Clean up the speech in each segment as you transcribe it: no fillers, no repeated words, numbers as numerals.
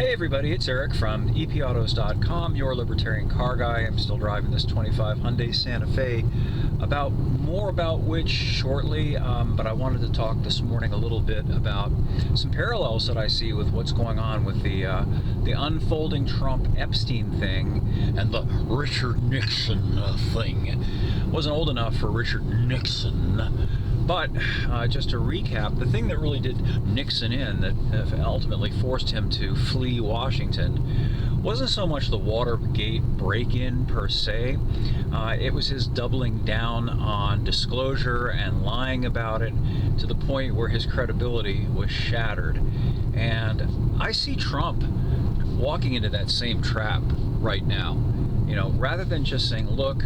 Hey everybody, it's Eric from EPautos.com, your libertarian car guy. I'm still driving this 25 Hyundai Santa Fe, more about which shortly, but I wanted to talk this morning a little bit about some parallels that I see with what's going on with the unfolding Trump-Epstein thing and the Richard Nixon thing. Wasn't old enough for Richard Nixon. But just to recap, the thing that really did Nixon in, that ultimately forced him to flee Washington, wasn't so much the Watergate break-in per se. It was his doubling down on disclosure and lying about it to the point where his credibility was shattered. And I see Trump walking into that same trap right now. You know, rather than just saying, look,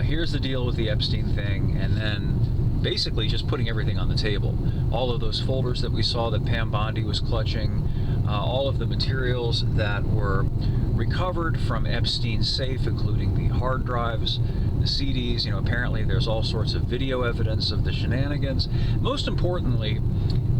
here's the deal with the Epstein thing, and then basically just putting everything on the table. All of those folders that we saw that Pam Bondi was clutching, all of the materials that were recovered from Epstein's safe, including the hard drives, the CDs. You know, apparently there's all sorts of video evidence of the shenanigans. Most importantly,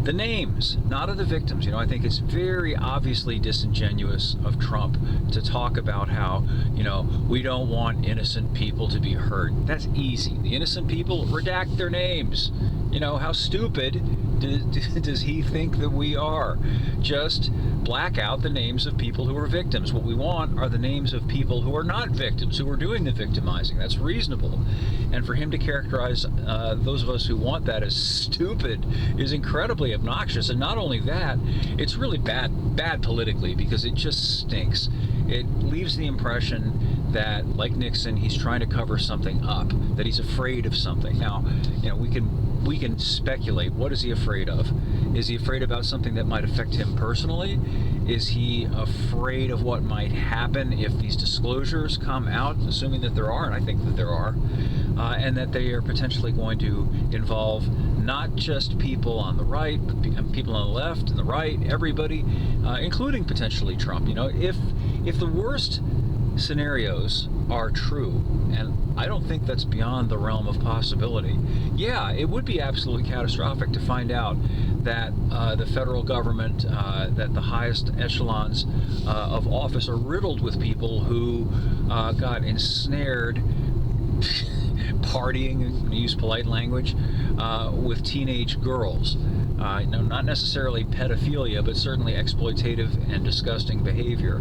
the names, not of the victims. You know, I think it's very obviously disingenuous of Trump to talk about how, you know, we don't want innocent people to be hurt. That's easy. The innocent people, redact their names. You know, how stupid does he think that we are? Just black out the names of people who are victims. What we want are the names of people who are not victims, who are doing the victimizing. That's reasonable. And for him to characterize those of us who want that as stupid is incredibly obnoxious. And not only that, it's really bad politically, because it just stinks. It leaves the impression that, like Nixon, he's trying to cover something up, that he's afraid of something. Now, you know, we can speculate. What is he afraid of? Is he afraid about something that might affect him personally? Is he afraid of what might happen if these disclosures come out, assuming that there are, and I think that there are, and that they are potentially going to involve not just people on the right, but people on the left and the right, everybody, including potentially Trump. You know, if the worst scenarios are true, and I don't think that's beyond the realm of possibility, yeah, it would be absolutely catastrophic to find out that the federal government, that the highest echelons of office are riddled with people who got ensnared partying, to use polite language, with teenage girls. No, not necessarily pedophilia, but certainly exploitative and disgusting behavior.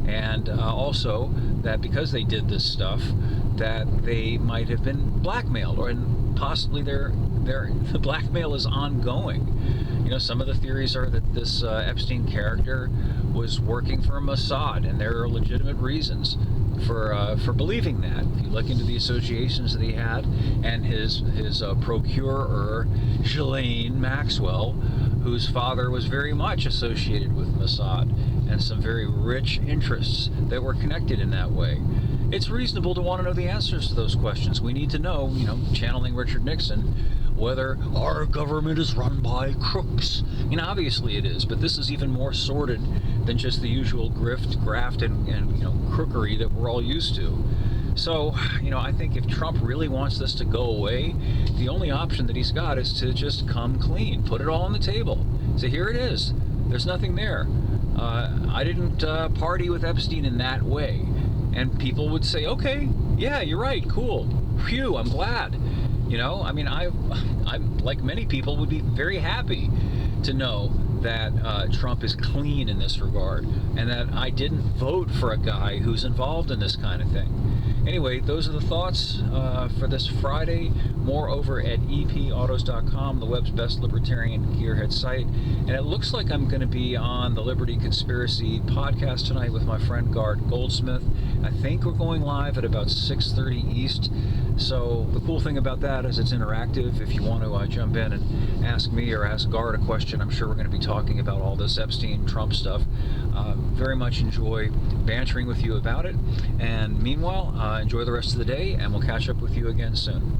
And also that because they did this stuff, that they might have been blackmailed, and possibly the blackmail is ongoing. You know, some of the theories are that this Epstein character was working for Mossad, and there are legitimate reasons for believing that. If you look into the associations that he had, and his procurer, Ghislaine Maxwell, whose father was very much associated with Mossad, and some very rich interests that were connected in that way. It's reasonable to want to know the answers to those questions. We need to know, you know, channeling Richard Nixon, whether our government is run by crooks. You know, obviously it is, but this is even more sordid than just the usual grift, graft, and you know, crookery that we're all used to. So, you know, I think if Trump really wants this to go away, the only option that he's got is to just come clean, put it all on the table. So here it is. There's nothing there. I didn't party with Epstein in that way. And people would say, okay, yeah, you're right, cool. Phew, I'm glad. You know, I mean, I'm like many people, would be very happy to know that Trump is clean in this regard, and that I didn't vote for a guy who's involved in this kind of thing. Anyway, those are the thoughts for this Friday. More over at EPautos.com, the web's best libertarian gearhead site. And it looks like I'm going to be on the Liberty Conspiracy podcast tonight with my friend Gard Goldsmith. I think we're going live at about 6:30 East. So the cool thing about that is it's interactive. If you want to jump in and ask me or ask Gard a question, I'm sure we're going to be talking about all this Epstein, Trump stuff. Very much enjoy bantering with you about it. And meanwhile, enjoy the rest of the day, and we'll catch up with you again soon.